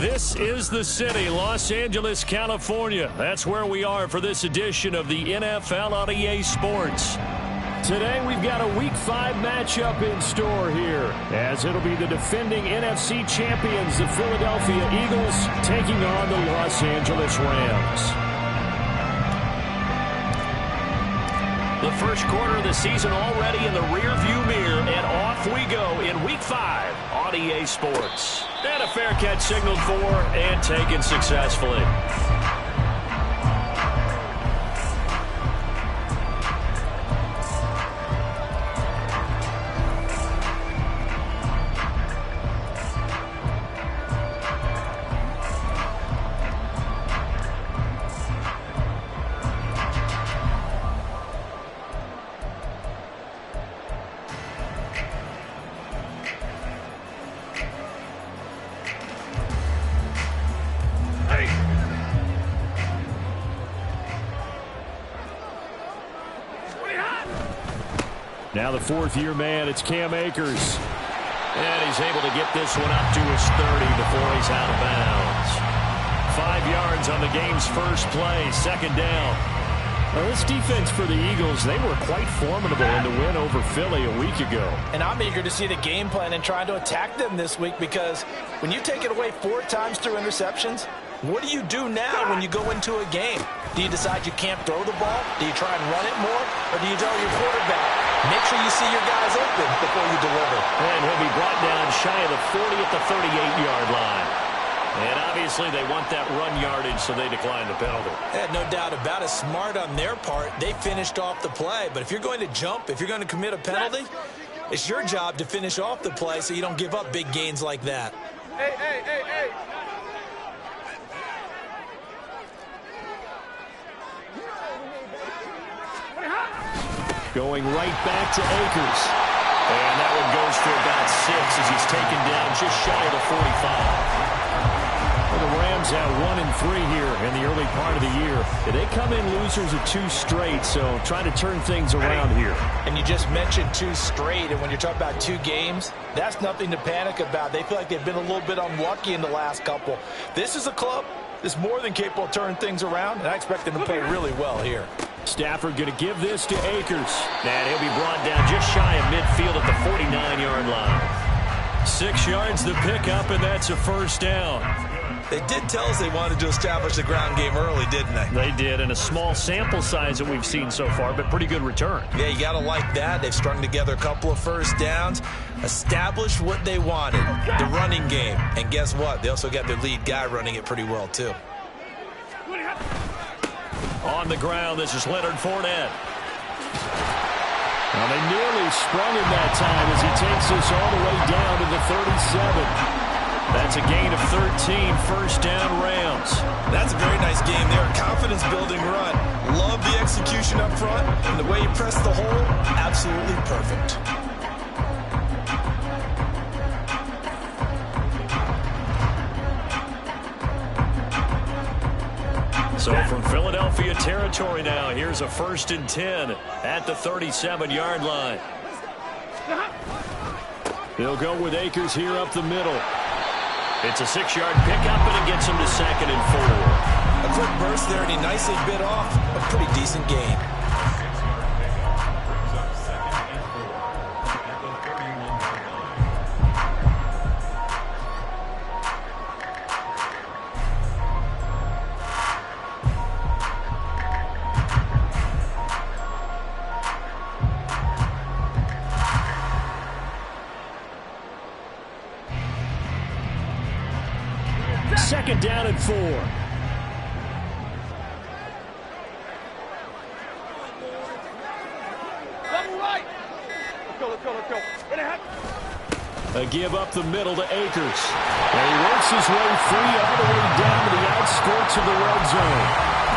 This is the city, Los Angeles, California. That's where we are for this edition of the NFL on EA Sports. Today we've got a Week 5 matchup in store here, as it'll be the defending NFC champions, the Philadelphia Eagles, taking on the Los Angeles Rams. The first quarter of the season already in the rearview mirror, and off we go in Week 5 on EA Sports. And a fair catch signaled for and taken successfully. Now the fourth-year man, it's Cam Akers. And he's able to get this one up to his 30 before he's out of bounds. 5 yards on the game's first play, second down. Well, this defense for the Eagles, they were quite formidable in the win over Philly a week ago. And I'm eager to see the game plan and trying to attack them this week, because when you take it away 4 times through interceptions, what do you do now when you go into a game? Do you decide you can't throw the ball? Do you try and run it more? Or do you tell your quarterback, make sure you see your guys open before you deliver? And he'll be brought down shy of the 40 at the 38-yard line. And obviously they want that run yardage, so they decline the penalty. No doubt about it. Smart on their part. They finished off the play. But if you're going to jump, if you're going to commit a penalty, it's your job to finish off the play so you don't give up big gains like that. Hey. Going right back to Akers. And that one goes for about 6 as he's taken down just shy of the 45. Well, the Rams have 1-3 here in the early part of the year. They come in losers of 2 straight, so trying to turn things around here. And you just mentioned 2 straight, and when you're talking about 2 games, that's nothing to panic about. They feel like they've been a little bit unlucky in the last couple. This is a club that's more than capable of turning things around, and I expect them to play really well here. Stafford going to give this to Akers. And he'll be brought down just shy of midfield at the 49-yard line. 6 yards the pickup, and that's a first down. They did tell us they wanted to establish the ground game early, didn't they? They did, and a small sample size that we've seen so far, but pretty good return. Yeah, you got to like that. They've strung together a couple of first downs, established what they wanted, the running game. And guess what? They also got their lead guy running it pretty well, too. On the ground, this is Leonard Fournette. Now, they nearly sprung him that time as he takes this all the way down to the 37. That's a gain of 13, first down Rams. That's a very nice game there. Confidence-building run. Love the execution up front, and the way he pressed the hole, absolutely perfect. So from Philadelphia territory now, here's a 1st and 10 at the 37-yard line. They'll go with Akers here up the middle. It's a 6-yard pickup, and it gets him to 2nd and 4. A quick burst there, and he nicely bit off a pretty decent gain. Second down and 4. A give up the middle to Akers. And he works his way free all the way down to the outskirts of the red zone.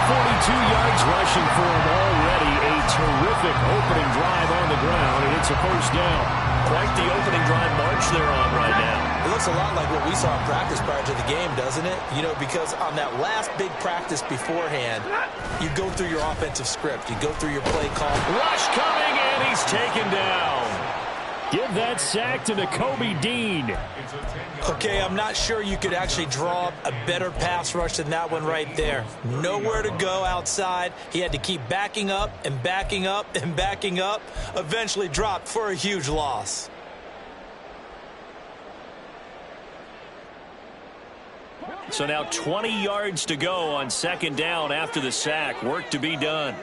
42 yards rushing for him already. A terrific opening drive on the ground, and it's a first down. Quite the opening drive march they're on right now. It looks a lot like what we saw in practice prior to the game, doesn't it? You know, because on that last big practice beforehand, you go through your offensive script. You go through your play call. Rush coming, and he's taken down. Give that sack to Nakobe Dean. Okay, I'm not sure you could actually draw a better pass rush than that one right there. Nowhere to go outside. He had to keep backing up and backing up and backing up. Eventually dropped for a huge loss. So now 20 yards to go on second down after the sack. Work to be done.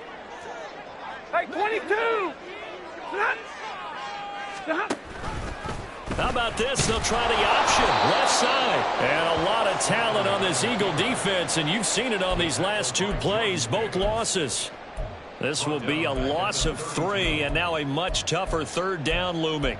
Hey, 22! How about this? They'll try the option. Left side. And a lot of talent on this Eagle defense, and you've seen it on these last two plays, both losses. This will be a loss of 3, and now a much tougher third down looming.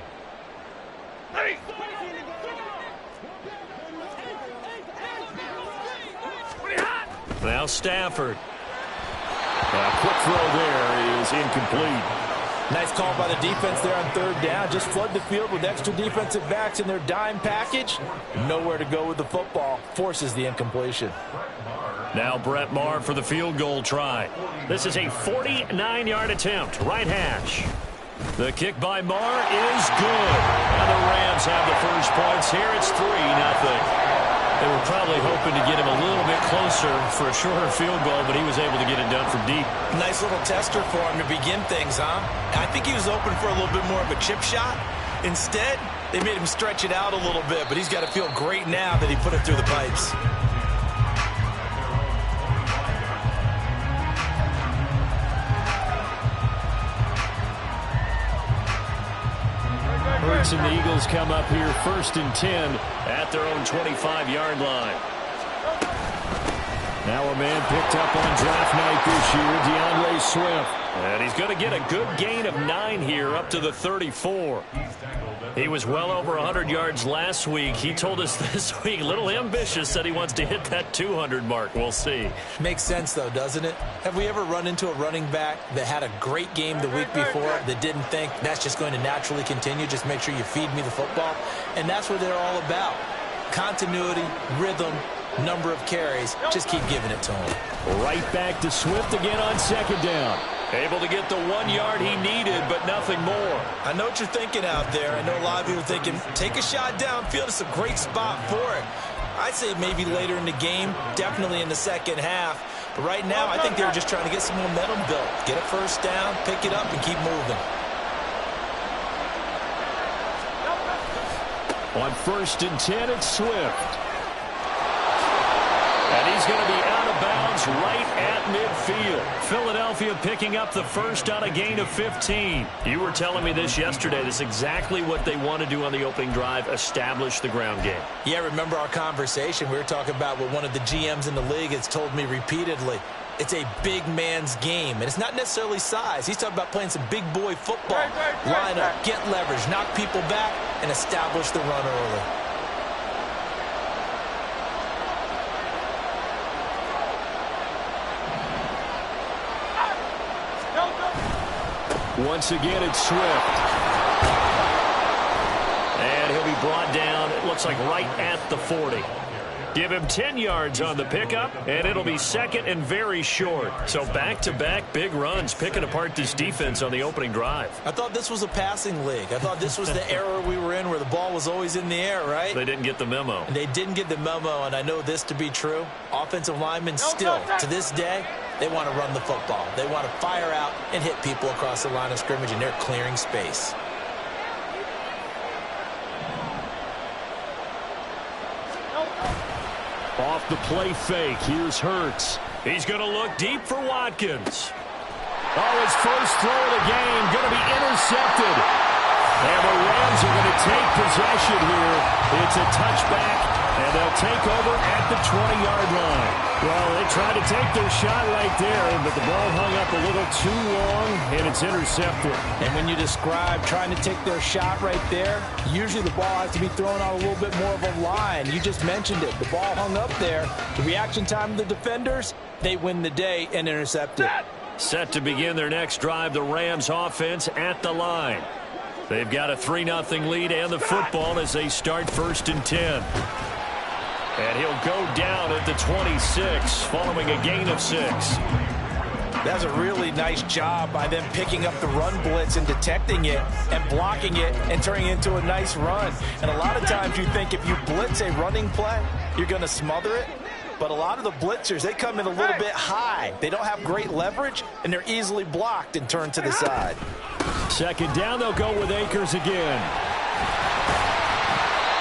Now Stafford. A quick throw there is incomplete. Nice call by the defense there on third down. Just flood the field with extra defensive backs in their dime package. Nowhere to go with the football. Forces the incompletion. Now Brett Maher for the field goal try. This is a 49-yard attempt. Right hash. The kick by Maher is good. And the Rams have the first points here. It's 3-0. They were probably hoping to get him a little bit closer for a shorter field goal, but he was able to get it done from deep. Nice little tester for him to begin things, huh? I think he was open for a little bit more of a chip shot. Instead, they made him stretch it out a little bit, but he's got to feel great now that he put it through the pipes. Hurts and the Eagles come up here 1st and 10 at their own 25-yard line. Now a man picked up on draft night this year, DeAndre Swift. And he's going to get a good gain of 9 here up to the 34. He was well over 100 yards last week. He told us this week, a little ambitious, said he wants to hit that 200 mark. We'll see. Makes sense, though, doesn't it? Have we ever run into a running back that had a great game the week before that didn't think that's just going to naturally continue? Just make sure you feed me the football. And that's what they're all about. Continuity, rhythm, number of carries. Just keep giving it to him. Right back to Swift again on second down. Able to get the 1 yard he needed, but nothing more. I know what you're thinking out there. I know a lot of people are thinking, take a shot downfield. It's a great spot for it. I'd say maybe later in the game, definitely in the second half. But right now, I think they're just trying to get some momentum built. Get a first down, pick it up, and keep moving. On 1st and 10, it's Swift. And he's going to be out of bounds right at midfield. Philadelphia picking up the first on a gain of 15. You were telling me this yesterday. This is exactly what they want to do on the opening drive, establish the ground game. Yeah, remember our conversation. We were talking about what one of the GMs in the league has told me repeatedly. It's a big man's game, and it's not necessarily size. He's talking about playing some big boy football. Line up, get leverage, knock people back, and establish the run early. Once again, it's Swift. And he'll be brought down, it looks like right at the 40. Give him 10 yards on the pickup, and it'll be second and very short. So back-to-back big runs, picking apart this defense on the opening drive. I thought this was a passing league. I thought this was the era we were in where the ball was always in the air, right? They didn't get the memo. And they didn't get the memo, and I know this to be true. Offensive linemen still, to this day, they want to run the football. They want to fire out and hit people across the line of scrimmage, and they're clearing space. Off the play fake, here's Hurts. He's going to look deep for Watkins. Oh, his first throw of the game going to be intercepted. And the Rams are going to take possession here. It's a touchback, and they'll take over at the 20-yard line. Well, they tried to take their shot right there, but the ball hung up a little too long, and it's intercepted. And when you describe trying to take their shot right there, usually the ball has to be thrown on a little bit more of a line. You just mentioned it. The ball hung up there. The reaction time of the defenders, they win the day and intercept it. Set to begin their next drive, the Rams offense at the line. They've got a 3-0 lead and the football as they start 1st and 10. And he'll go down at the 26 following a gain of 6. That's a really nice job by them picking up the run blitz and detecting it and blocking it and turning it into a nice run. And a lot of times you think if you blitz a running play, you're going to smother it. But a lot of the blitzers, they come in a little bit high. They don't have great leverage, and they're easily blocked and turned to the side. Second down, they'll go with Akers again.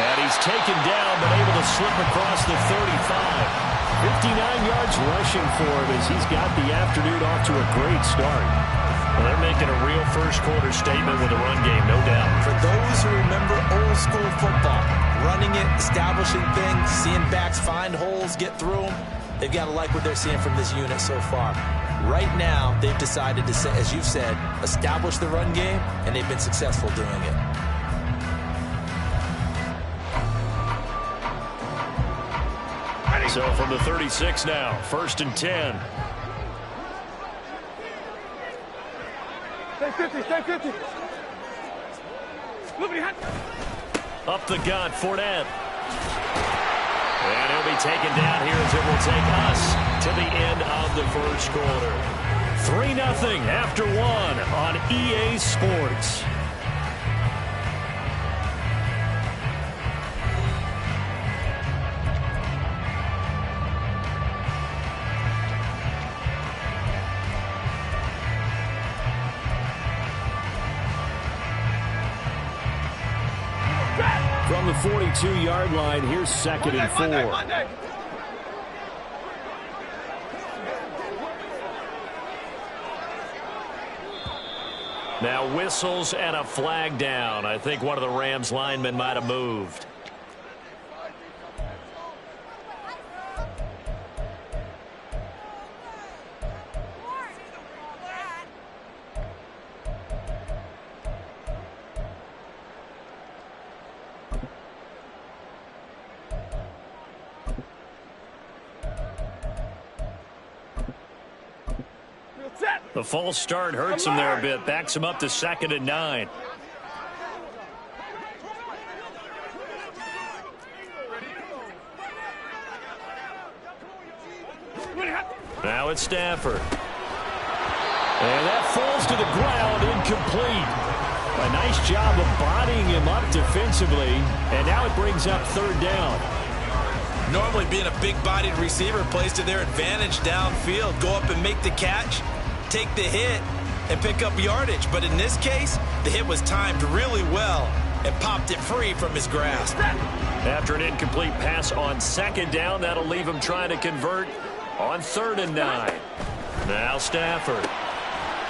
And he's taken down, but able to slip across the 35. 59 yards rushing for him as he's got the afternoon off to a great start. Well, they're making a real first-quarter statement with the run game, no doubt. For those who remember old-school football, running it, establishing things, seeing backs find holes, get through them, they've got to like what they're seeing from this unit so far. Right now, they've decided to, as you've said, establish the run game, and they've been successful doing it. So from the 36 now, 1st and 10. Stay 50, stay 50. Look behind. Up the gut, Fournette. And he'll be taken down here as it will take us to the end of the first quarter. 3-0 after 1 on EA Sports. From the 42-yard line, here's 2nd and 4. Now whistles and a flag down. I think one of the Rams linemen might have moved. The false start hurts him there a bit. Backs him up to 2nd and 9. Now it's Stafford. And that falls to the ground, incomplete. A nice job of bodying him up defensively. And now it brings up 3rd down. Normally being a big-bodied receiver plays to their advantage downfield. Go up and make the catch, take the hit, and pick up yardage. But in this case, the hit was timed really well and popped it free from his grasp. After an incomplete pass on 2nd down, that'll leave him trying to convert on 3rd and 9. Now Stafford.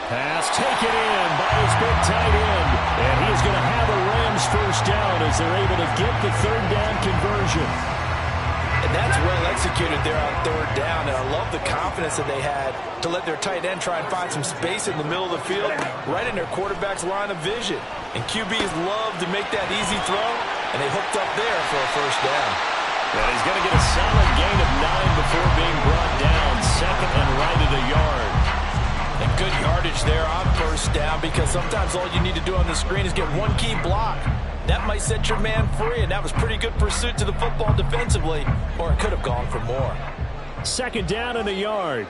Pass taken in by his big tight end. And he's going to have a Rams first down as they're able to get the 3rd down conversion. And that's well executed there on 3rd down. And I love the confidence that they had to let their tight end try and find some space in the middle of the field, right in their quarterback's line of vision. And QBs love to make that easy throw, and they hooked up there for a first down. And he's going to get a solid gain of 9 before being brought down. 2nd and right at a yard. And good yardage there on first down, because sometimes all you need to do on the screen is get one key block. That might set your man free, and that was pretty good pursuit to the football defensively, or it could have gone for more. 2nd down and a yard.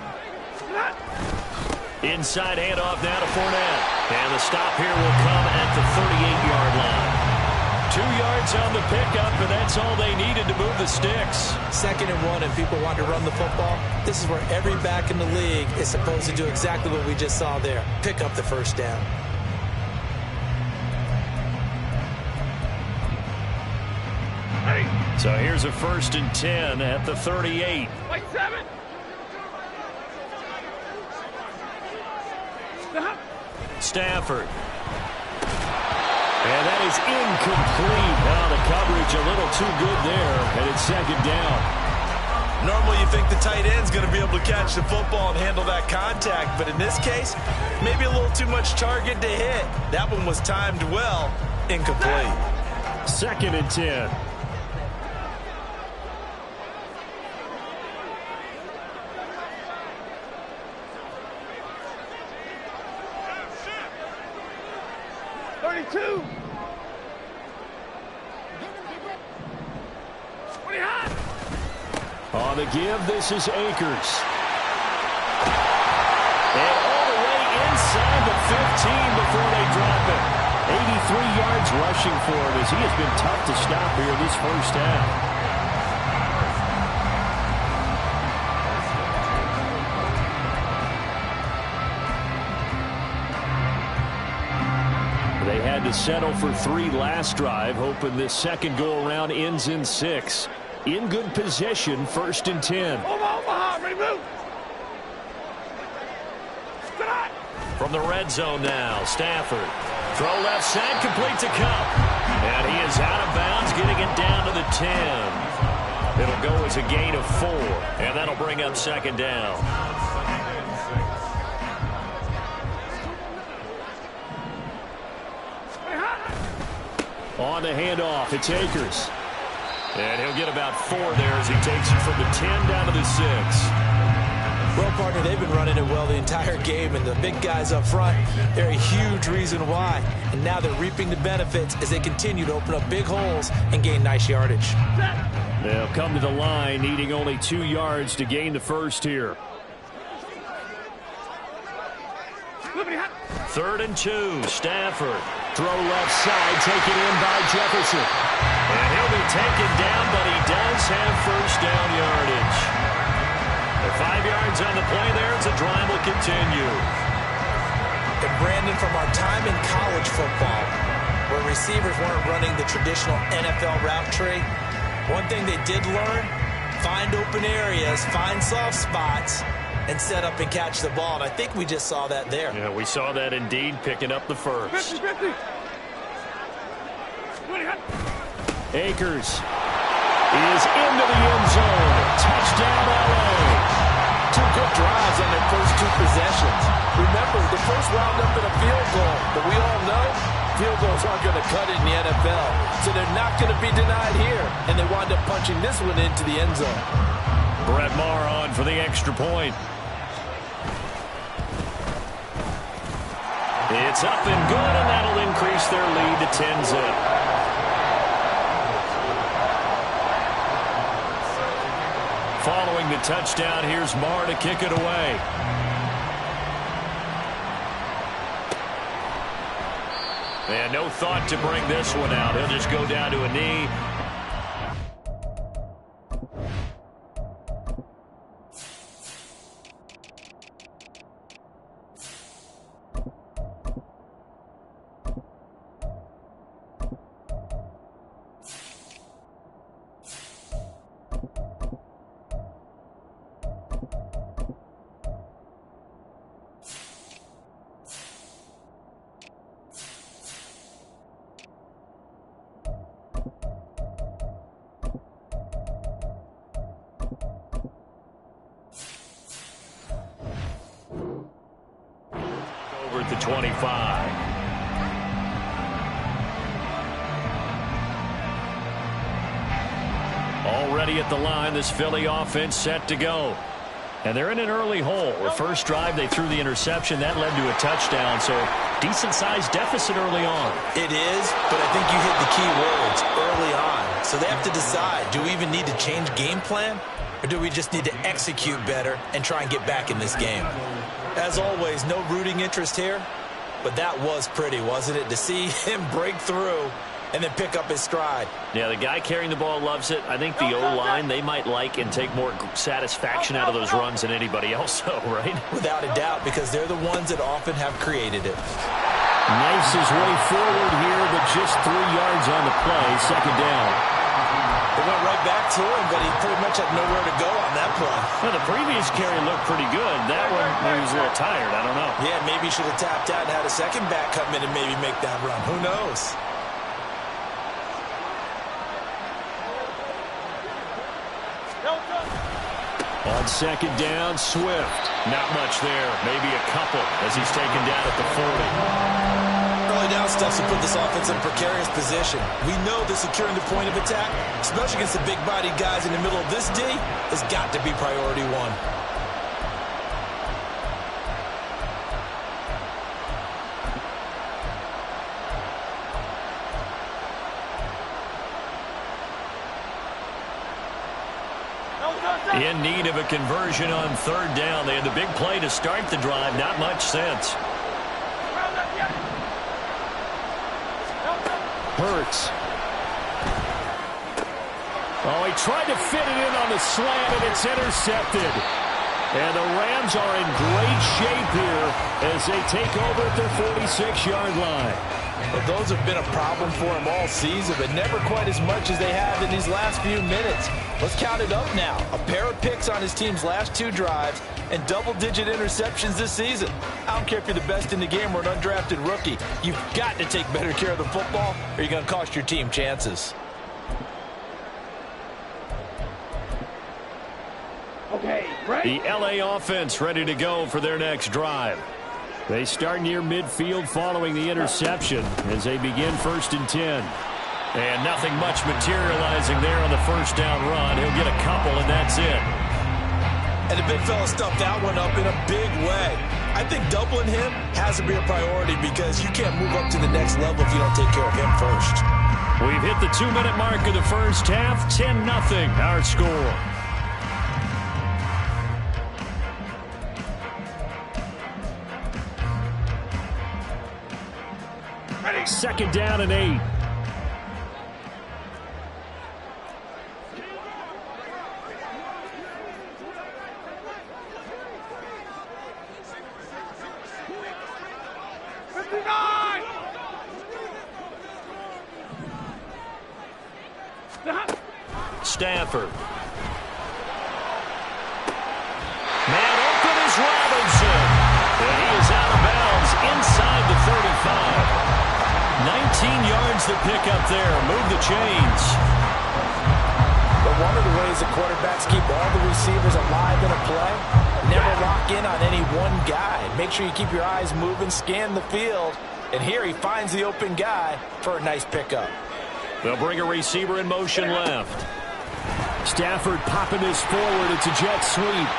Inside handoff now to Fournette. And the stop here will come at the 38-yard line. 2 yards on the pickup, and that's all they needed to move the sticks. 2nd and 1, and people want to run the football. This is where every back in the league is supposed to do exactly what we just saw there. Pick up the first down. So here's a 1st and 10 at the 38. Wait, 7. Stafford. And that is incomplete. Now the coverage a little too good there, and it's 2nd down. Normally you think the tight end's going to be able to catch the football and handle that contact, but in this case, maybe a little too much target to hit. That one was timed well, incomplete. 2nd and 10. On the give, this is Akers. And 17 before they drop it. 83 yards rushing for him as he has been tough to stop here this first half. They had to settle for 3 last drive, hoping this second go-around ends in 6. In good position, 1st and 10. From the red zone now, Stafford. Throw left side, completes a Cup. And he is out of bounds, getting it down to the 10. It'll go as a gain of 4, and that'll bring up 2nd down. On the handoff, it's Akers. And he'll get about 4 there as he takes it from the 10 down to the 6. Well, partner, they've been running it well the entire game, and the big guys up front, they're a huge reason why. And now they're reaping the benefits as they continue to open up big holes and gain nice yardage. They'll come to the line, needing only 2 yards to gain the first here. 3rd and 2, Stafford. Throw left side, taken in by Jefferson. And he'll be taken down, but he does have 1st down yardage. The 5 yards on the play there as the drive will continue. And Brandon, from our time in college football, where receivers weren't running the traditional NFL route tree, one thing they did learn, find open areas, find soft spots, and set up and catch the ball. And I think we just saw that there. Yeah, we saw that indeed, picking up the 1st. 50. Akers is into the end zone. Touchdown, LA. 2 good drives on their first 2 possessions. Remember, the first wound up in a field goal, but we all know field goals aren't going to cut it in the NFL. So they're not going to be denied here, and they wind up punching this one into the end zone. Brett Maher on for the extra point. It's up and good, and that'll increase their lead to 10-zip. Following the touchdown, here's Maher to kick it away. And no thought to bring this one out. He'll just go down to a knee. Over at the 25. Already at the line, this Philly offense set to go. And they're in an early hole. The first drive, they threw the interception. That led to a touchdown, so decent-sized deficit early on. It is, but I think you hit the key words, early on. So they have to decide, do we even need to change game plan? Or do we just need to execute better and try and get back in this game? As always, no rooting interest here, but that was pretty, wasn't it? To see him break through and then pick up his stride. Yeah, the guy carrying the ball loves it. I think the O-line, they might like and take more satisfaction out of those runs than anybody else, though, right? Without a doubt, because they're the ones that often have created it. Nice his way forward here, but just 3 yards on the play, 2nd down. They went right back to him, but he pretty much had nowhere to go on that play. Well, the previous carry looked pretty good. That one, he was a little tired. I don't know. Yeah, maybe he should have tapped out and had a second back come in and maybe make that run. Who knows? On 2nd down, Swift. Not much there. Maybe a couple as he's taken down at the 40. Early down stuff to put this offense in a precarious position. We know that securing the point of attack, especially against the big-bodied guys in the middle of this D, has got to be priority 1. In need of a conversion on 3rd down. They had the big play to start the drive. Not much sense. Hurts. Oh, he tried to fit it in on the slant, and it's intercepted. And the Rams are in great shape here as they take over at their 46-yard line. Well, those have been a problem for him all season, but never quite as much as they have in these last few minutes. Let's count it up now. A pair of picks on his team's last 2 drives and double-digit interceptions this season. I don't care if you're the best in the game or an undrafted rookie. You've got to take better care of the football or you're going to cost your team chances. Okay, ready? The LA offense ready to go for their next drive. They start near midfield following the interception as they begin 1st and 10. And nothing much materializing there on the first down run. He'll get a couple, and that's it. And the big fella stuffed that one up in a big way. I think doubling him has to be a priority because you can't move up to the next level if you don't take care of him first. We've hit the 2-minute mark of the first half. 10-0 our score. Ready. 2nd down and 8. Stafford. Man open is Robinson. And he is out of bounds inside the 35. 19 yards to pick up there. Move the chains. But one of the ways the quarterbacks keep all the receivers alive in a play, never lock in on any one guy. Make sure you keep your eyes moving, scan the field. And here he finds the open guy for a nice pickup. They'll bring a receiver in motion left. Stafford popping this forward. It's a jet sweep.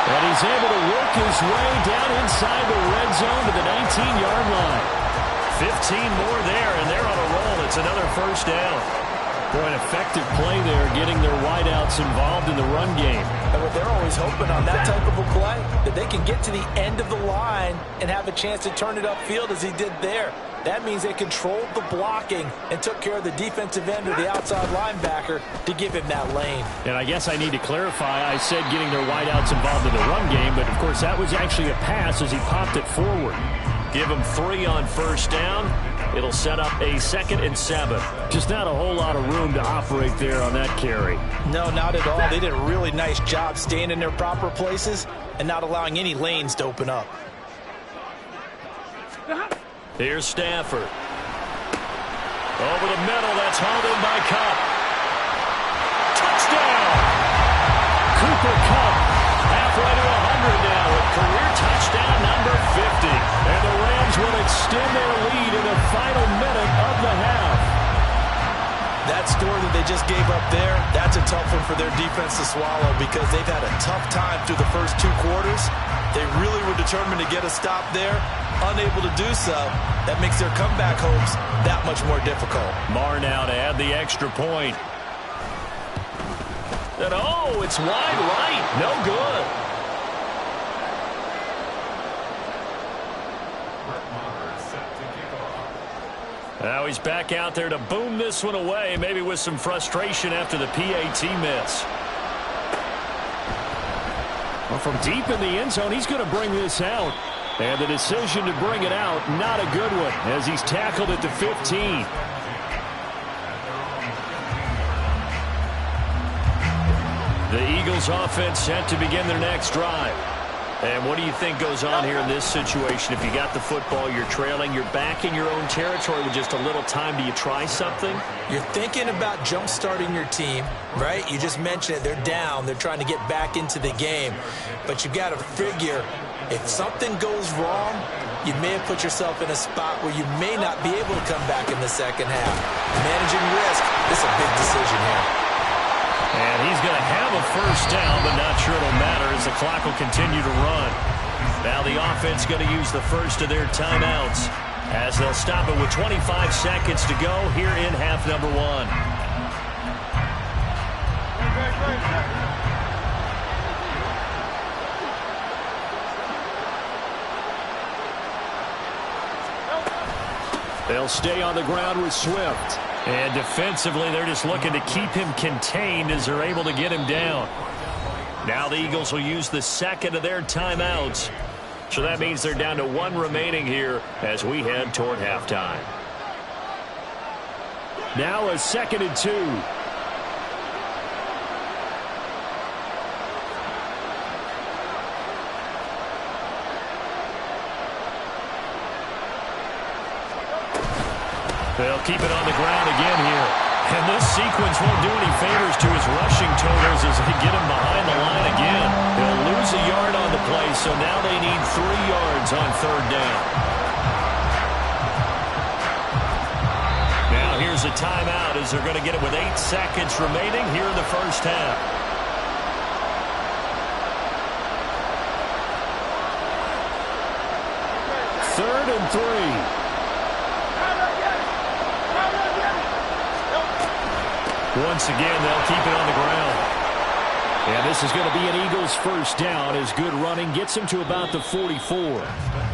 And he's able to work his way down inside the red zone to the 19-yard line. 15 more there, and they're on a roll. It's another first down. Boy, an effective play there, getting their wideouts involved in the run game. And what they're always hoping on that type of a play, that they can get to the end of the line and have a chance to turn it upfield as he did there. That means they controlled the blocking and took care of the defensive end or the outside linebacker to give him that lane. And I guess I need to clarify, I said getting their wideouts involved in the run game, but of course that was actually a pass as he popped it forward. Give him 3 on first down. It'll set up a 2nd and 7. Just not a whole lot of room to operate there on that carry. No, not at all. They did a really nice job staying in their proper places and not allowing any lanes to open up. Here's Stafford. Over the middle, that's hauled in by Kupp. Touchdown! Cooper Kupp halfway to 100 now with career touchdown number 50. And the Rams will extend their lead in the final minute of the half. That score that they just gave up there, that's a tough one for their defense to swallow because they've had a tough time through the first 2 quarters. They really were determined to get a stop there. Unable to do so, that makes their comeback hopes that much more difficult. Marr now to add the extra point. And oh, it's wide right. No good. Now he's back out there to boom this one away, maybe with some frustration after the PAT miss. Well, from deep in the end zone, he's going to bring this out. And the decision to bring it out, not a good one, as he's tackled at the 15. The Eagles offense set to begin their next drive. And what do you think goes on here in this situation? If you got the football, you're trailing, you're back in your own territory with just a little time. Do you try something? You're thinking about jump-starting your team, right? You just mentioned it. They're down. They're trying to get back into the game. But you've got to figure if something goes wrong, you may have put yourself in a spot where you may not be able to come back in the second half. Managing risk, this is a big decision here. And he's going to have a first down, but not sure it'll matter as the clock will continue to run. Now the offense going to use the first of their timeouts as they'll stop it with 25 seconds to go here in half number 1. They'll stay on the ground with Swift. And defensively, they're just looking to keep him contained as they're able to get him down. Now the Eagles will use the second of their timeouts. So that means they're down to 1 remaining here as we head toward halftime. Now a 2nd and 2. They'll keep it on the ground again here. And this sequence won't do any favors to his rushing totals as they get him behind the line again. They'll lose a yard on the play, so now they need 3 yards on 3rd down. Now here's a timeout as they're going to get it with 8 seconds remaining here in the first half. Third and 3. Once again, they'll keep it on the ground. And this is going to be an Eagles first down as good running gets him to about the 44.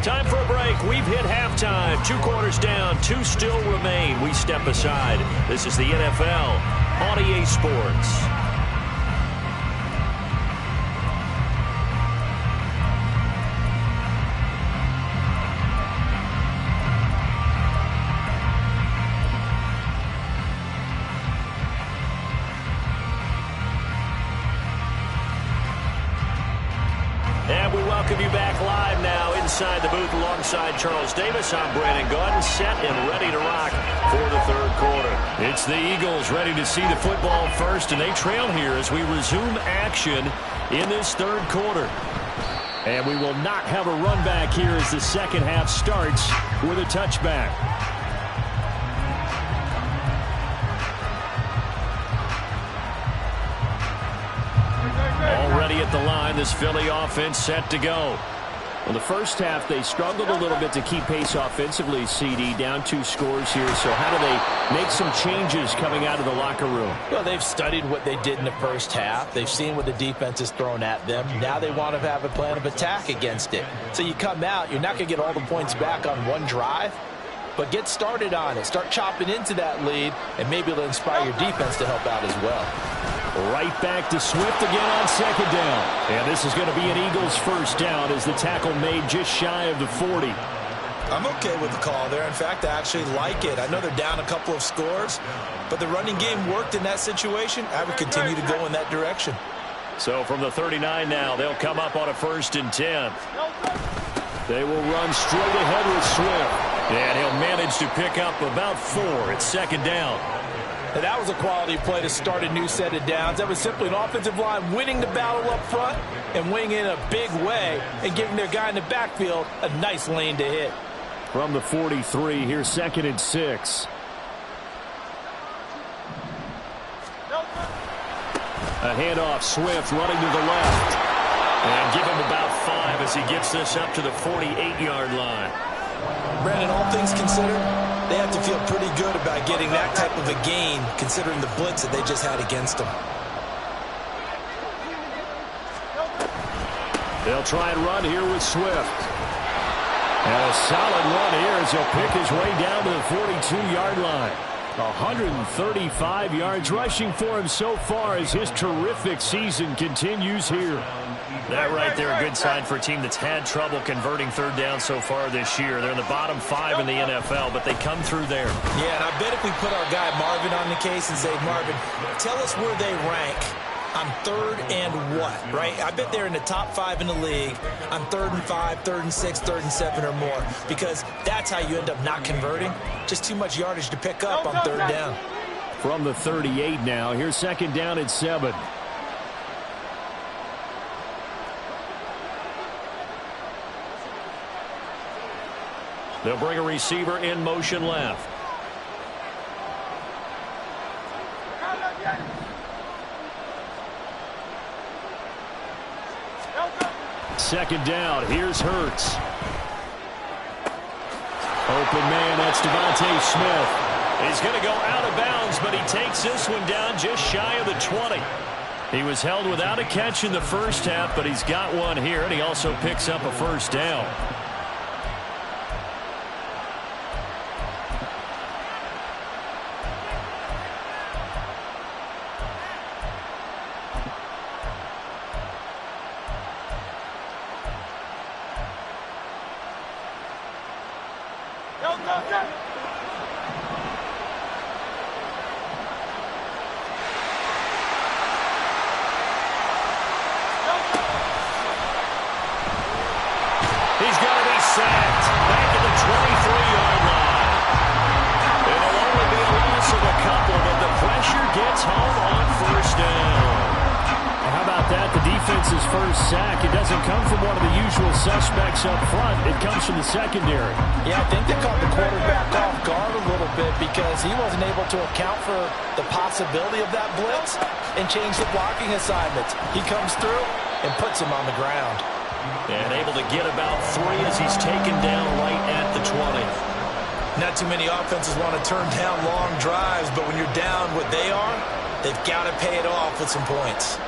Time for a break. We've hit halftime. 2 quarters down. 2 still remain. We step aside. This is the NFL on EA Sports. And we welcome you back live now inside the booth alongside Charles Davis. I'm Brandon Gordon, set and ready to rock for the 3rd quarter. It's the Eagles ready to see the football first, and they trail here as we resume action in this 3rd quarter. And we will not have a run back here as the second half starts with a touchback. Already at the line, this Philly offense set to go. Well, the first half, they struggled a little bit to keep pace offensively, CD, down 2 scores here. So how do they make some changes coming out of the locker room? Well, they've studied what they did in the first half. They've seen what the defense has thrown at them. Now they want to have a plan of attack against it. So you come out, you're not going to get all the points back on one drive, but get started on it. Start chopping into that lead, and maybe it'll inspire your defense to help out as well. Right back to Swift again on 2nd down. And this is going to be an Eagles first down as the tackle made just shy of the 40. I'm okay with the call there. In fact, I actually like it. I know they're down a couple of scores, but the running game worked in that situation. I would continue to go in that direction. So from the 39 now, they'll come up on a 1st and 10. They will run straight ahead with Swift. And he'll manage to pick up about 4 at 2nd down. And that was a quality play to start a new set of downs. That was simply an offensive line winning the battle up front and winning in a big way and giving their guy in the backfield a nice lane to hit. From the 43, here's 2nd and 6. A handoff, Swift running to the left. And give him about 5 as he gets this up to the 48-yard line. Brandon, all things considered, they have to feel pretty good about getting that type of a gain, considering the blitz that they just had against them. They'll try and run here with Swift. And a solid run here as he'll pick his way down to the 42-yard line. 135 yards rushing for him so far as his terrific season continues here. That right there, a good sign for a team that's had trouble converting 3rd down so far this year. They're in the bottom 5 in the NFL, but they come through there. Yeah, and I bet if we put our guy Marvin on the case and say, Marvin, tell us where they rank on 3rd and what, right? I bet they're in the top 5 in the league on 3rd and 5, 3rd and 6, 3rd and 7 or more, because that's how you end up not converting. Just too much yardage to pick up on 3rd down. From the 38 now, here's 2nd down at 7. They'll bring a receiver in motion left. Second down, here's Hurts. Open man, that's Devontae Smith. He's going to go out of bounds, but he takes this one down just shy of the 20. He was held without a catch in the first half, but he's got one here, and he also picks up a first down. He's going to be sacked back at the 23-yard line. It'll only be a loss of a couple, but the pressure gets home on first down. Well, how about that? The defense's first sack. It doesn't come from one of the usual suspects up front. It comes from the secondary. Yeah, I think they caught the quarterback off guard a little bit because he wasn't able to account for the possibility of that blitz and change the blocking assignments. He comes through and puts him on the ground. And able to get about 3 as he's taken down right at the 20. Not too many offenses want to turn down long drives, but when you're down what they are, they've got to pay it off with some points.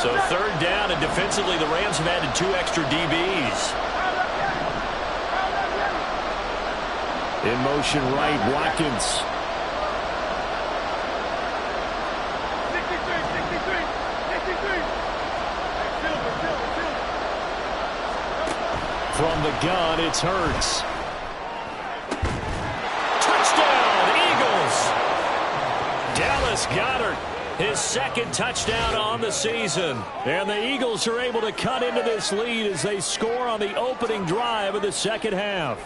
So third down, and defensively the Rams have added 2 extra DBs. In motion right, Watkins. From the gun, it's Hurts. Touchdown, Eagles! Dallas Goedert, his second touchdown on the season. And the Eagles are able to cut into this lead as they score on the opening drive of the second half.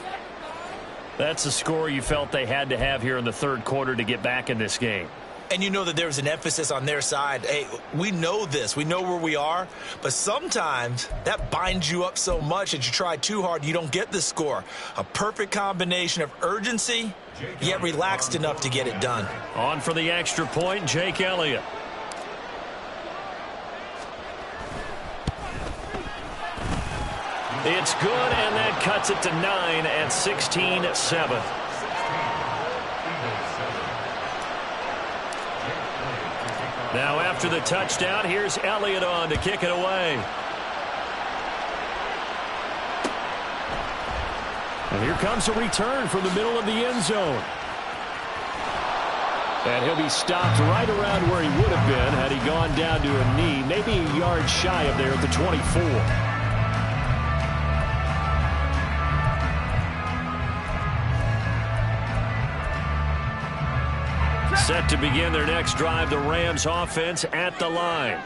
That's the score you felt they had to have here in the third quarter to get back in this game. And you know that there's an emphasis on their side. Hey, we know this. We know where we are. But sometimes that binds you up so much that you try too hard, you don't get the score. A perfect combination of urgency, yet relaxed enough to get it done. On for the extra point, Jake Elliott. It's good, and that cuts it to 9 at 16-7. Now after the touchdown, here's Elliott on to kick it away. And here comes a return from the middle of the end zone. And he'll be stopped right around where he would have been had he gone down to a knee, maybe a yard shy of there at the 24. Set to begin their next drive, the Rams offense at the line.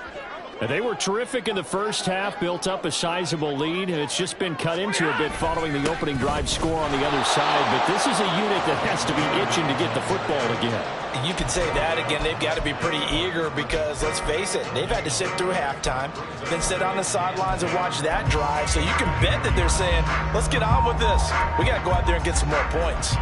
And they were terrific in the first half, built up a sizable lead, and it's just been cut into a bit following the opening drive score on the other side. But this is a unit that has to be itching to get the football again. You could say that again. They've got to be pretty eager because, let's face it, they've had to sit through halftime, then sit on the sidelines and watch that drive. So you can bet that they're saying, let's get on with this. We got to go out there and get some more points.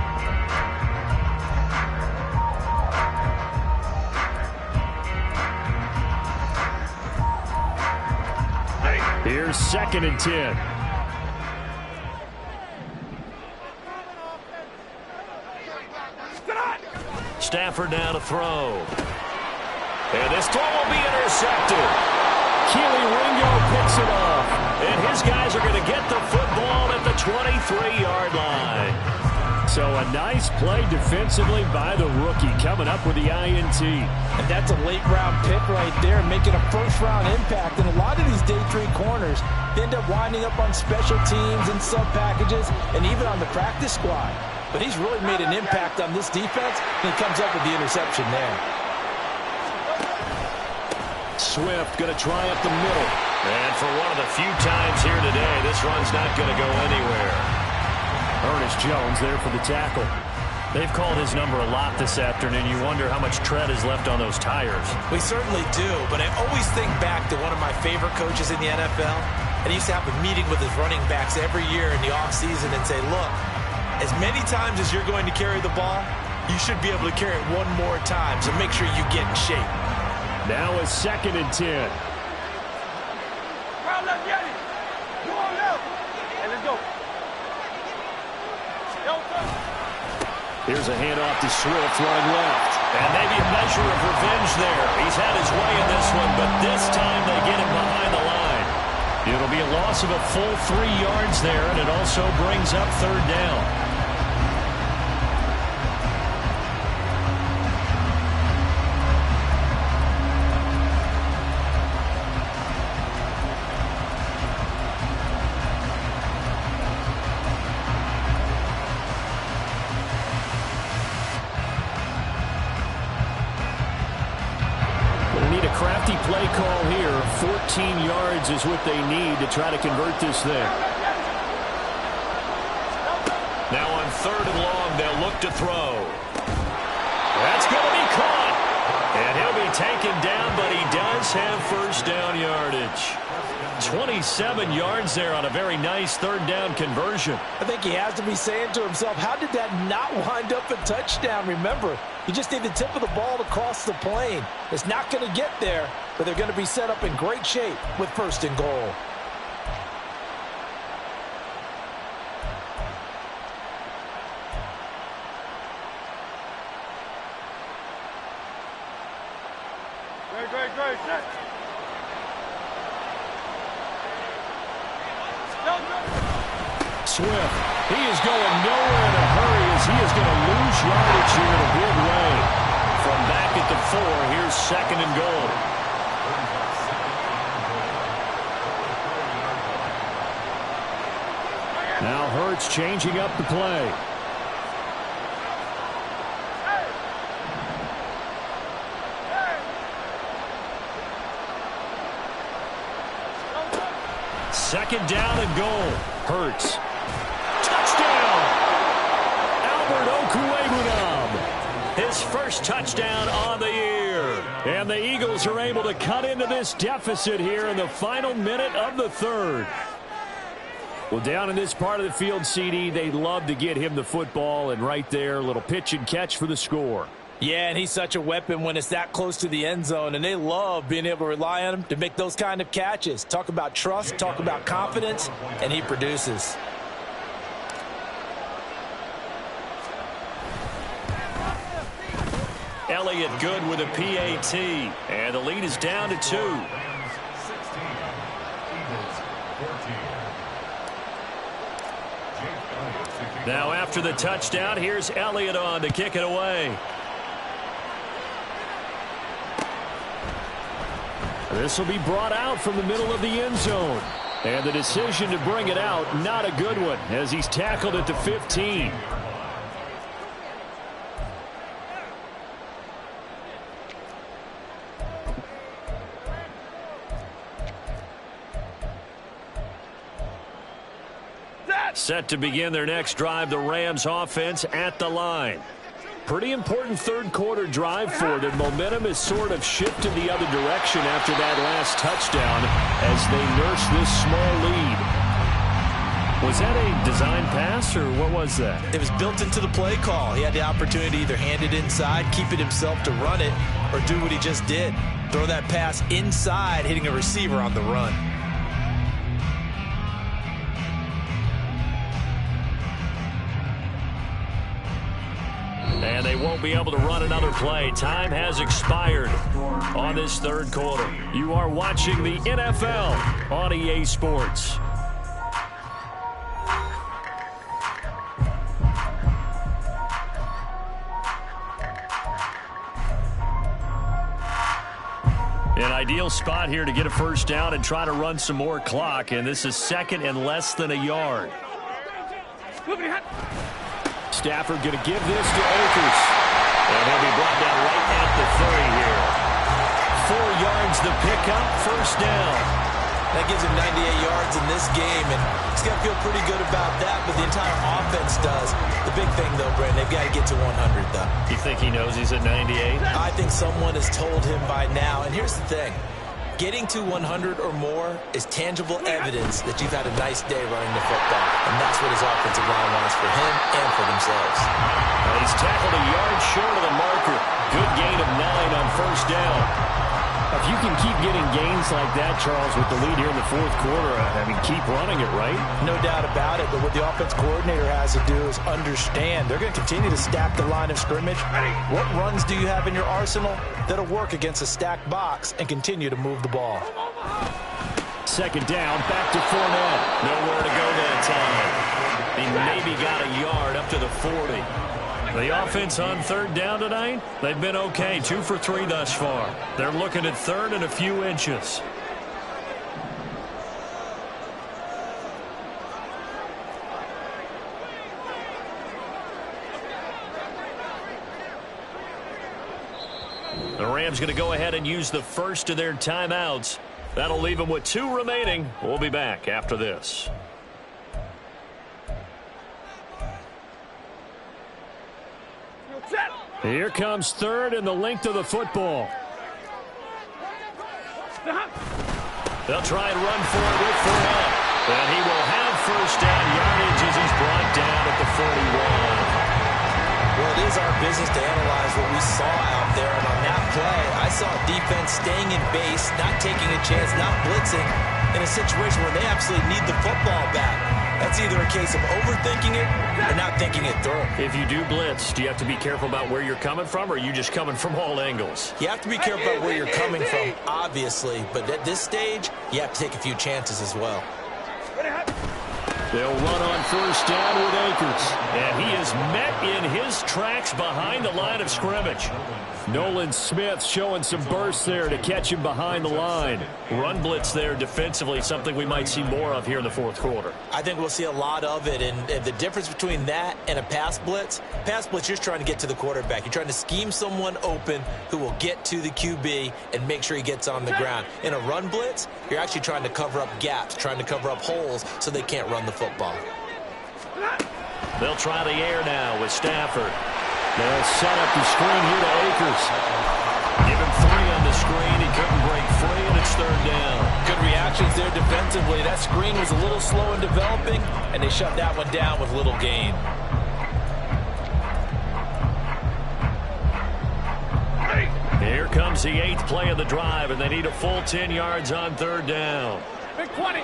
Here's 2nd and 10. Stafford now to throw. And this throw will be intercepted. Keely Ringo picks it off. And his guys are going to get the football at the 23-yard line. So a nice play defensively by the rookie, coming up with the INT. And that's a late-round pick right there, making a first-round impact. And a lot of these day 3 corners end up winding up on special teams and sub-packages and even on the practice squad. But he's really made an impact on this defense, and he comes up with the interception there. Swift going to try up the middle. And for one of the few times here today, this run's not going to go anywhere. Ernest Jones there for the tackle. They've called his number a lot this afternoon. You wonder how much tread is left on those tires. We certainly do, but I always think back to one of my favorite coaches in the NFL. And he used to have a meeting with his running backs every year in the offseason and say, look, as many times as you're going to carry the ball, you should be able to carry it one more time, so make sure you get in shape. Now a 2nd and 10. Here's a handoff to Swift, running left. And maybe a measure of revenge there. He's had his way in this one, but this time they get him behind the line. It'll be a loss of a full 3 yards there, and it also brings up 3rd down. 14 yards is what they need to try to convert this thing. Now on 3rd and long, they'll look to throw. That's going to be caught. And he'll be taken down, but he does have first down yardage. 27 yards there on a very nice 3rd down conversion. I think he has to be saying to himself, how did that not wind up a touchdown? Remember, you just need the tip of the ball to cross the plane. It's not going to get there, but they're going to be set up in great shape with 1st and goal. Great. Swift, he is going nowhere in a hurry as he is going to lose yardage here in a big way. From back at the 4, here's 2nd and goal. Now Hurts changing up the play. Second down and goal. Hurts. Touchdown! Albert Okwuegbunam. His first touchdown on the year. And the Eagles are able to cut into this deficit here in the final minute of the 3rd. Well, down in this part of the field, CD, they'd love to get him the football, and right there, a little pitch and catch for the score. Yeah, and he's such a weapon when it's that close to the end zone, and they love being able to rely on him to make those kind of catches. Talk about trust, talk about confidence, and he produces. Elliott good with a PAT, and the lead is down to 2. Now after the touchdown, here's Elliott on to kick it away. This will be brought out from the middle of the end zone. And the decision to bring it out, not a good one, as he's tackled at the 15. Set to begin their next drive, the Rams offense at the line. Pretty important 3rd quarter drive for them. Momentum has sort of shifted the other direction after that last touchdown as they nurse this small lead. Was that a design pass, or what was that? It was built into the play call. He had the opportunity to either hand it inside, keep it himself to run it, or do what he just did. Throw that pass inside, hitting a receiver on the run. And they won't be able to run another play. Time has expired on this 3rd quarter. You are watching the NFL on EA Sports. An ideal spot here to get a first down and try to run some more clock. And this is 2nd and less than a yard. Stafford going to give this to Akers. And he'll be brought down right at the 30 here. 4 yards the pickup, first down. That gives him 98 yards in this game, and he's got to feel pretty good about that, but the entire offense does. The big thing, though, Brandon, they've got to get to 100, though. You think he knows he's at 98? I think someone has told him by now, and here's the thing. Getting to 100 or more is tangible evidence that you've had a nice day running the football. And that's what his offensive line wants for him and for themselves. He's tackled a yard short of the marker. Good gain of 9 on first down. If you can keep getting gains like that, Charles, with the lead here in the 4th quarter, I mean, keep running it, right? No doubt about it, but what the offense coordinator has to do is understand. They're going to continue to stack the line of scrimmage. What runs do you have in your arsenal that'll work against a stacked box and continue to move the ball? 2nd down, back to Fournette. Nowhere to go that time. He maybe got a yard up to the 40. The offense on 3rd down tonight, they've been okay. 2 for 3 thus far. They're looking at 3rd and a few inches. The Rams going to go ahead and use the first of their timeouts. That'll leave him with 2 remaining. We'll be back after this. Here comes third and the length of the football. They'll try and run for it with Fournette. And he will have first down yardage as he's brought down at the 41. Well, it is our business to analyze what we saw out there. And on that play, I saw defense staying in base, not taking a chance, not blitzing, in a situation where they absolutely need the football back. That's either a case of overthinking it or not thinking it through. If you do blitz, do you have to be careful about where you're coming from, or are you just coming from all angles? You have to be careful about where you're coming from, obviously. But at this stage, you have to take a few chances as well. They'll run on first down with Akers. And he is met in his tracks behind the line of scrimmage. Nolan Smith showing some burst there to catch him behind the line. Run blitz there defensively, something we might see more of here in the fourth quarter. I think we'll see a lot of it. And the difference between that and a pass blitz, you're just trying to get to the quarterback. You're trying to scheme someone open who will get to the QB and make sure he gets on the ground. In a run blitz, you're actually trying to cover up gaps, trying to cover up holes so they can't run the football. They'll try the air now with Stafford. They'll set up the screen here to Akers. Give him 3 on the screen. He couldn't break free, and it's third down. Good reactions there defensively. That screen was a little slow in developing, and they shut that one down with little gain. Here comes the 8th play of the drive, and they need a full 10 yards on third down. Big 20.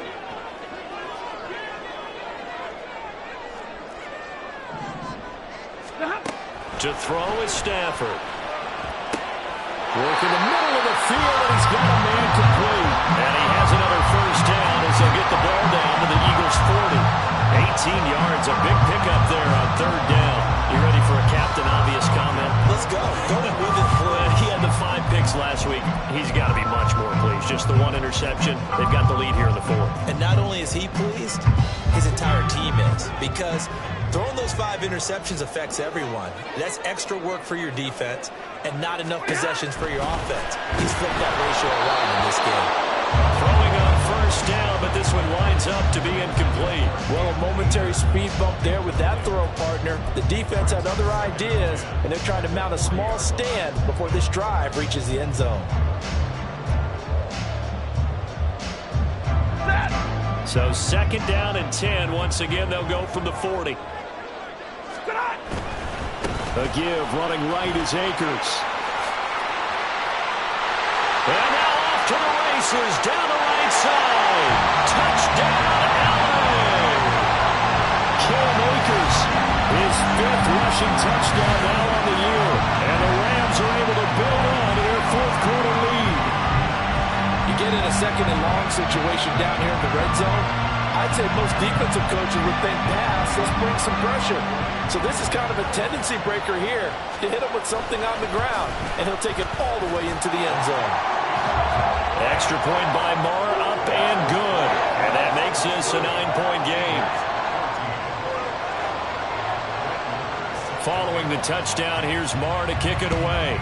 To throw is Stafford. Work in the middle of the field, and he's got a man complete. And he has another first down as they'll get the ball down to the Eagles' 40. 18 yards, a big pickup there on third down. You ready for a Captain Obvious comment? Let's go. Go with it. He had the 5 picks last week. He's got to be much more pleased. Just the 1 interception. They've got the lead here in the 4th. And not only is he pleased, his entire team is. Because throwing those 5 interceptions affects everyone. That's extra work for your defense and not enough possessions for your offense. He's flipped that ratio around in this game. Throwing on first down, but this one winds up to be incomplete. Well, a momentary speed bump there with that throw partner. The defense had other ideas, and they're trying to mount a small stand before this drive reaches the end zone. So 2nd down and 10. Once again, they'll go from the 40. A give running right is Akers. And now off to the races down the right side. Touchdown, LA! Cam Akers, his 5th rushing touchdown now on the year. And the Rams are able to build on to their 4th quarter lead. You get in a 2nd and long situation down here in the red zone, I'd say most defensive coaches would think pass, let's bring some pressure. So this is kind of a tendency breaker here to hit him with something on the ground, and he'll take it all the way into the end zone. Extra point by Marr, up and good. And that makes this a 9-point game. Following the touchdown, here's Marr to kick it away.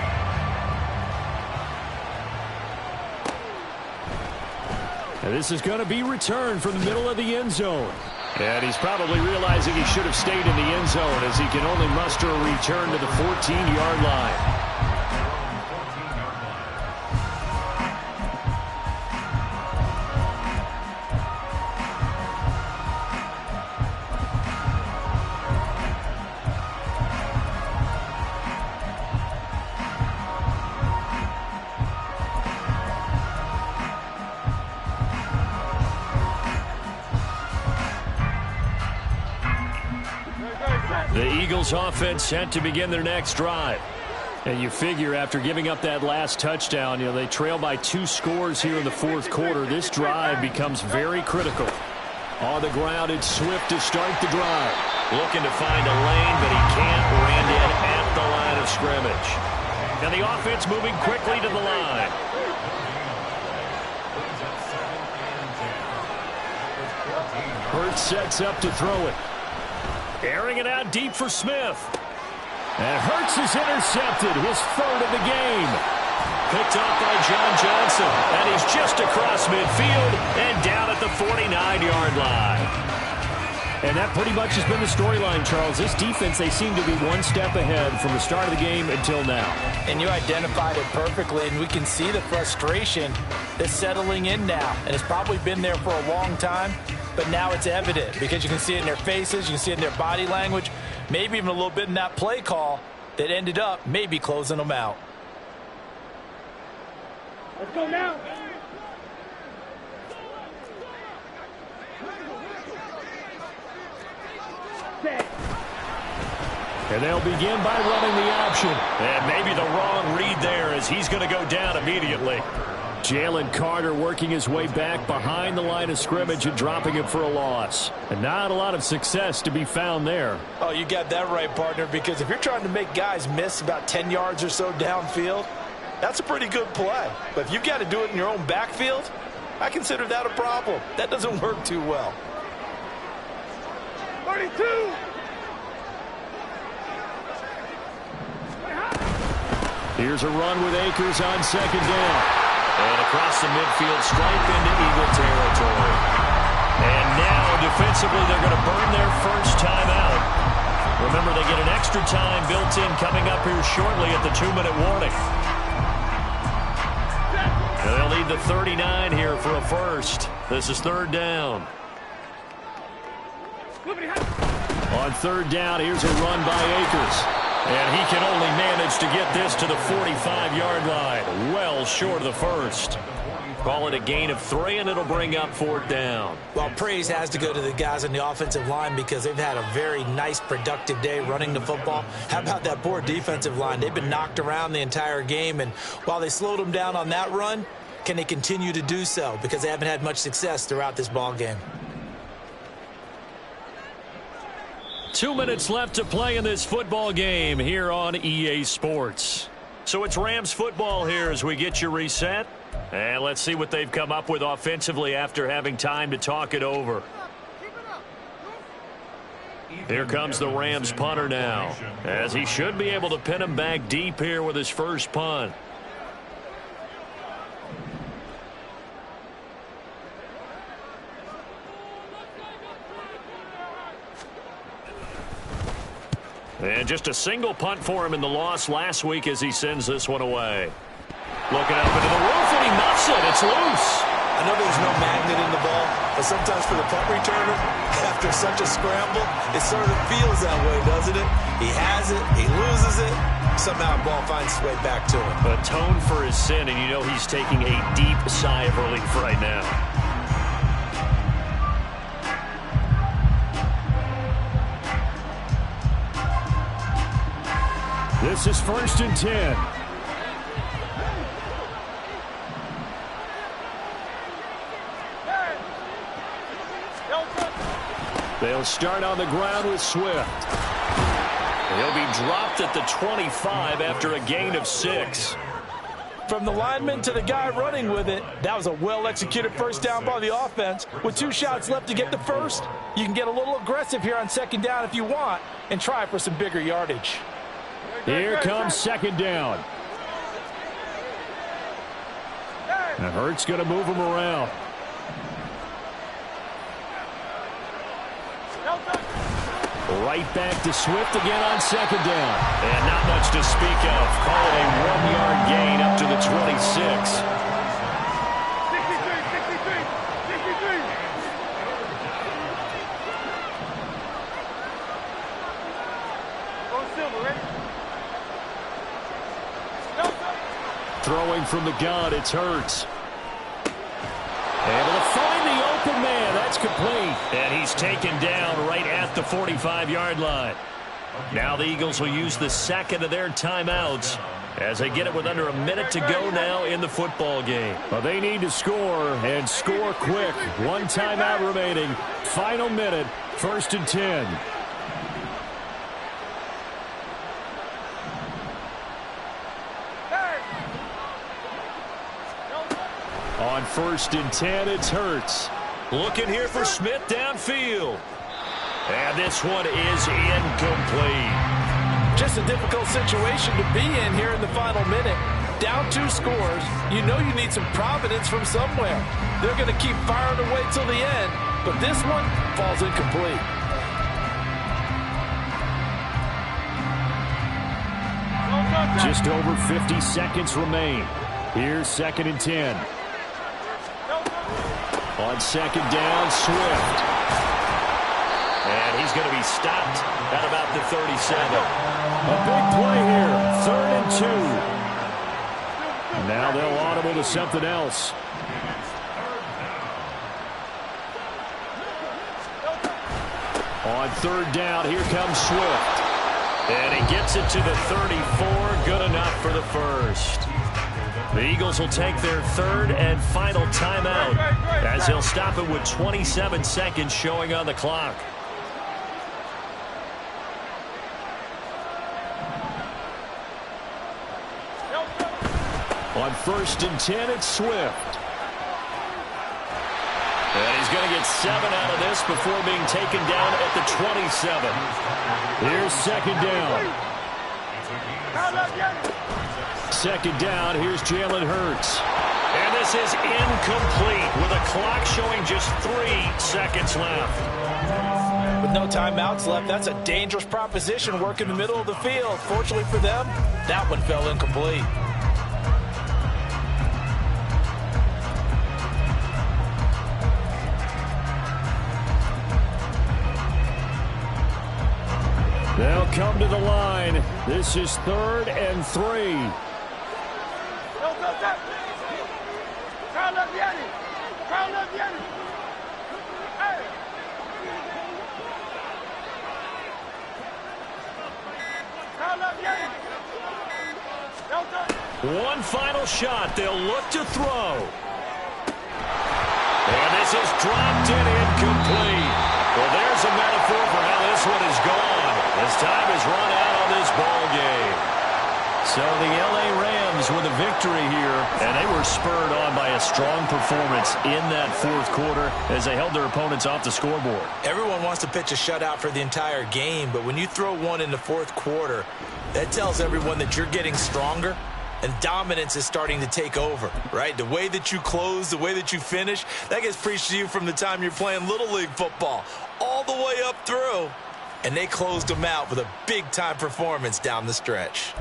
And this is going to be returned from the middle of the end zone. And he's probably realizing he should have stayed in the end zone as he can only muster a return to the 14-yard line. The Eagles offense set to begin their next drive. And you figure after giving up that last touchdown, they trail by 2 scores here in the 4th quarter. This drive becomes very critical. On the ground, it's Swift to start the drive. Looking to find a lane, but he can't. Ran in at the line of scrimmage. And the offense moving quickly to the line. Hurts sets up to throw it. Airing it out deep for Smith. And Hurts is intercepted, his 3rd of the game. picked off by John Johnson. And he's just across midfield and down at the 49-yard line. And that pretty much has been the storyline, Charles. This defense, they seem to be one step ahead from the start of the game until now. And you identified it perfectly, and we can see the frustration that's settling in now. And it's probably been there for a long time, but now it's evident because you can see it in their faces, you can see it in their body language, maybe even a little bit in that play call that ended up maybe closing them out. Let's go now. And they'll begin by running the option. And maybe the wrong read there as he's going to go down immediately. Jalen Carter working his way back behind the line of scrimmage and dropping it for a loss. And not a lot of success to be found there. Oh, you got that right, partner, because if you're trying to make guys miss about 10 yards or so downfield, that's a pretty good play. But if you've got to do it in your own backfield, I consider that a problem. That doesn't work too well. 32. Here's a run with Akers on second down. And across the midfield stripe into Eagle territory. And now defensively they're going to burn their first timeout. Remember, they get an extra time built in coming up here shortly at the 2-minute warning. And they'll need the 39 here for a first. This is third down. On third down, here's a run by Akers. And he can only manage to get this to the 45-yard line. Well short of the first. Call it a gain of 3, and it'll bring up fourth down. Well, praise has to go to the guys on the offensive line because they've had a very nice, productive day running the football. How about that poor defensive line? They've been knocked around the entire game, and while they slowed them down on that run, can they continue to do so? Because they haven't had much success throughout this ball game. 2 minutes left to play in this football game here on EA Sports. So it's Rams football here as we get you reset. And let's see what they've come up with offensively after having time to talk it over. Here comes the Rams punter now, as he should be able to pin him back deep here with his first punt. And just a single punt for him in the loss last week as he sends this one away. Looking up into the roof, and he muffs it. It's loose. I know there's no magnet in the ball, but sometimes for the punt returner, after such a scramble, it sort of feels that way, doesn't it? He has it, he loses it, somehow the ball finds its way back to him. Atone for his sin, and you know he's taking a deep sigh of relief right now. This is 1st and 10. They'll start on the ground with Swift. He'll be dropped at the 25 after a gain of 6. From the lineman to the guy running with it, that was a well-executed first down by the offense. With 2 shots left to get the first, you can get a little aggressive here on second down if you want and try for some bigger yardage. Here comes second down. And Hurts going to move him around. Right back to Swift again on second down. And not much to speak of. Call it a 1-yard gain up to the 26. 63. Throwing from the gun, it's Hurts. Able to find the open man. That's complete. And he's taken down right at the 45-yard line. Now the Eagles will use the second of their timeouts as they get it with under a minute to go now in the football game. Well, they need to score, and score quick. 1 timeout remaining. Final minute, 1st and 10. On 1st and 10, it's Hurts. Looking here for Smith downfield. And this one is incomplete. Just a difficult situation to be in here in the final minute. down 2 scores, you know you need some providence from somewhere. They're going to keep firing away till the end, but this one falls incomplete. Just over 50 seconds remain. Here's 2nd and 10. On 2nd down, Swift. And he's going to be stopped at about the 37. A big play here. 3rd and 2. Now they'll audible to something else. On 3rd down, here comes Swift. And he gets it to the 34. Good enough for the first. The Eagles will take their 3rd and final timeout as they'll stop it with 27 seconds showing on the clock. On 1st and 10, it's Swift. And he's going to get 7 out of this before being taken down at the 27. Here's 2nd down. 2nd down, here's Jalen Hurts. And this is incomplete with a clock showing just 3 seconds left. With no timeouts left, that's a dangerous proposition work in the middle of the field. Fortunately for them, that one fell incomplete. They'll come to the line. This is 3rd and 3. One final shot. They'll look to throw. And this is dropped in incomplete. Well, there's a metaphor for how this one is gone. As time has run out on this ball game. So the L.A. Rams with a victory here, and they were spurred on by a strong performance in that 4th quarter as they held their opponents off the scoreboard. Everyone wants to pitch a shutout for the entire game, but when you throw one in the 4th quarter, that tells everyone that you're getting stronger and dominance is starting to take over, right? The way that you close, the way that you finish, that gets preached to you from the time you're playing Little League football all the way up through. And they closed them out with a big-time performance down the stretch.